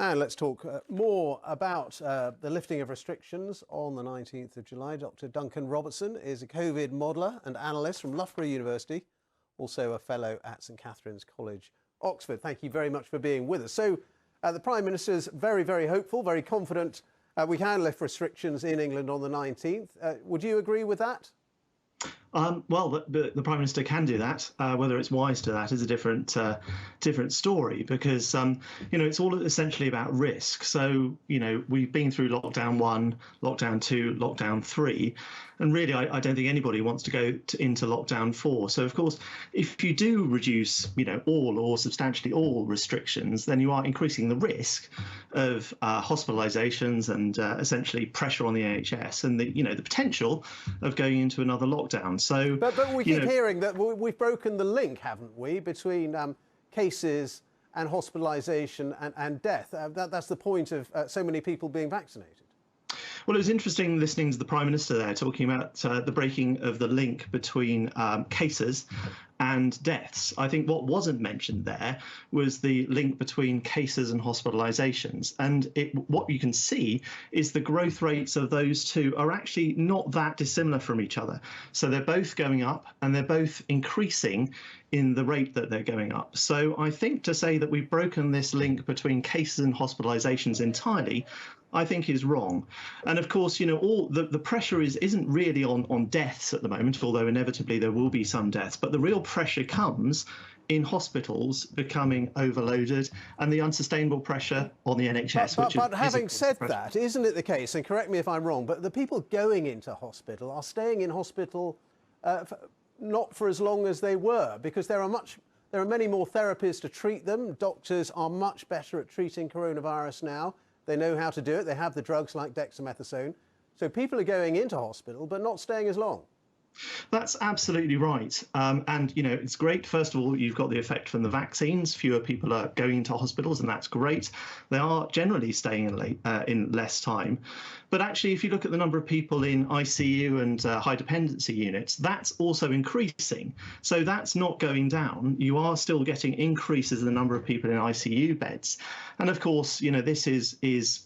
And let's talk more about the lifting of restrictions on the 19th of July. Dr. Duncan Robertson is a COVID modeller and analyst from Loughborough University, also a fellow at St Catherine's College, Oxford. Thank you very much for being with us. So the Prime Minister's very, very hopeful, very confident we can lift restrictions in England on the 19th. Would you agree with that? Well, the Prime Minister can do that. Whether it's wise to that is a different story, because it's all essentially about risk. So we've been through lockdown 1, lockdown 2, lockdown 3, and really I don't think anybody wants to go into lockdown 4. So of course, if you do reduce all or substantially all restrictions, then you are increasing the risk of hospitalizations and essentially pressure on the NHS and the potential of going into another lockdown. So, but we keep hearing that we've broken the link, haven't we, between cases and hospitalisation and death. That's the point of so many people being vaccinated. Well, it was interesting listening to the Prime Minister there talking about the breaking of the link between cases and deaths. I think what wasn't mentioned there was the link between cases and hospitalizations. And what you can see is the growth rates of those two are actually not that dissimilar from each other. So they're both going up and they're both increasing in the rate that they're going up. So I think to say that we've broken this link between cases and hospitalizations entirely, I think is wrong. And of course, all the pressure isn't really on deaths at the moment, although inevitably there will be some deaths. But the real pressure comes in hospitals becoming overloaded and the unsustainable pressure on the NHS. But having said that, isn't it the case, and correct me if I'm wrong, but the people going into hospital are staying in hospital not for as long as they were, because there are many more therapies to treat them. Doctors are much better at treating coronavirus now. They know how to do it. They have the drugs like dexamethasone. So people are going into hospital, but not staying as long. That's absolutely right. And, it's great. First of all, you've got the effect from the vaccines. Fewer people are going into hospitals, and that's great. They are generally staying in less time. But actually, if you look at the number of people in ICU and high dependency units, that's also increasing. So that's not going down. You are still getting increases in the number of people in ICU beds. And of course, this is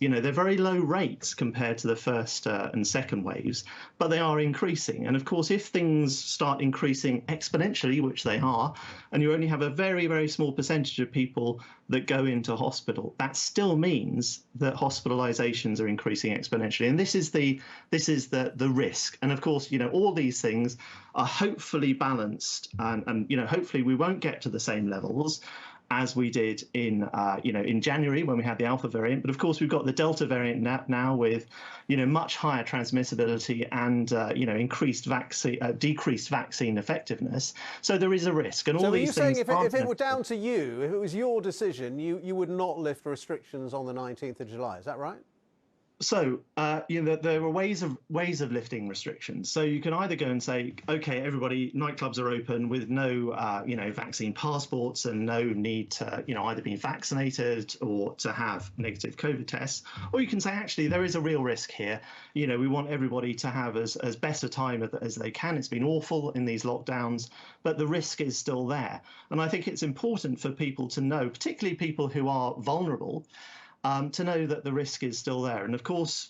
they're very low rates compared to the first and second waves, but they are increasing. And of course, if things start increasing exponentially, which they are, and you only have a very, very small percentage of people that go into hospital, that still means that hospitalizations are increasing exponentially. And this is the risk. And of course, all these things are hopefully balanced, and hopefully we won't get to the same levels as we did in January when we had the Alpha variant. But of course, we've got the Delta variant now with, much higher transmissibility and, decreased vaccine effectiveness. So there is a risk. And all these things. So are you saying if it were down to you, if it was your decision, you would not lift restrictions on the 19th of July? Is that right? So, there are ways of lifting restrictions. So you can either go and say, OK, everybody, nightclubs are open with no, vaccine passports and no need to, either be vaccinated or to have negative COVID tests. Or you can say, actually, there is a real risk here. We want everybody to have as best a time as they can. It's been awful in these lockdowns, but the risk is still there. And I think it's important for people to know, particularly people who are vulnerable, to know that the risk is still there. And of course,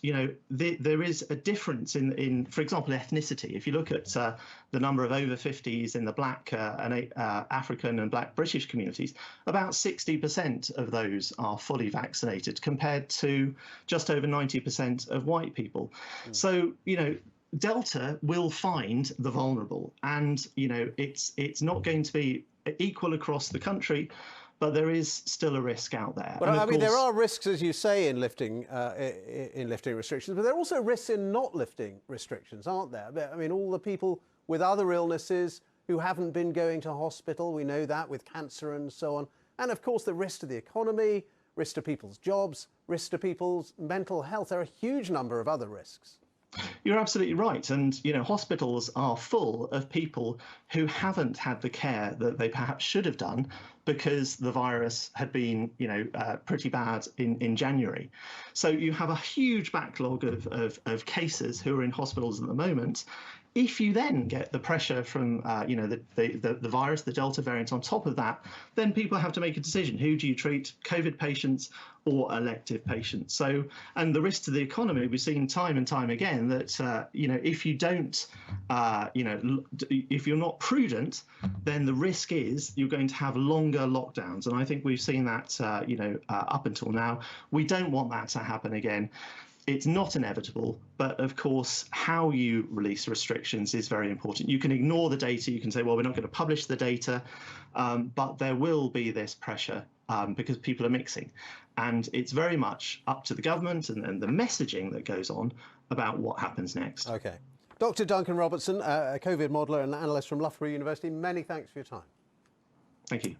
there is a difference in, for example, ethnicity. If you look at the number of over 50s in the Black and African and Black British communities, about 60% of those are fully vaccinated compared to just over 90% of white people. So, Delta will find the vulnerable, and, it's not going to be equal across the country, but there is still a risk out there. But I mean, there are risks, as you say, in lifting restrictions, but there are also risks in not lifting restrictions, aren't there? I mean, all the people with other illnesses who haven't been going to hospital, we know that, with cancer and so on. And of course, the risk to the economy, risk to people's jobs, risk to people's mental health. There are a huge number of other risks. You're absolutely right. And, hospitals are full of people who haven't had the care that they perhaps should have done because the virus had been, pretty bad in January. So you have a huge backlog of cases who are in hospitals at the moment. if you then get the pressure from the virus, the Delta variant on top of that, then people have to make a decision. Who do you treat, COVID patients or elective patients? So, and the risk to the economy, we've seen time and time again that if you don't, if you're not prudent, then the risk is you're going to have longer lockdowns. And I think we've seen that up until now. We don't want that to happen again. It's not inevitable, but of course, how you release restrictions is very important. You can ignore the data, you can say, well, we're not going to publish the data, but there will be this pressure because people are mixing. And it's very much up to the government and the messaging that goes on about what happens next. OK. Dr. Duncan Robertson, a COVID modeller and analyst from Loughborough University, many thanks for your time. Thank you.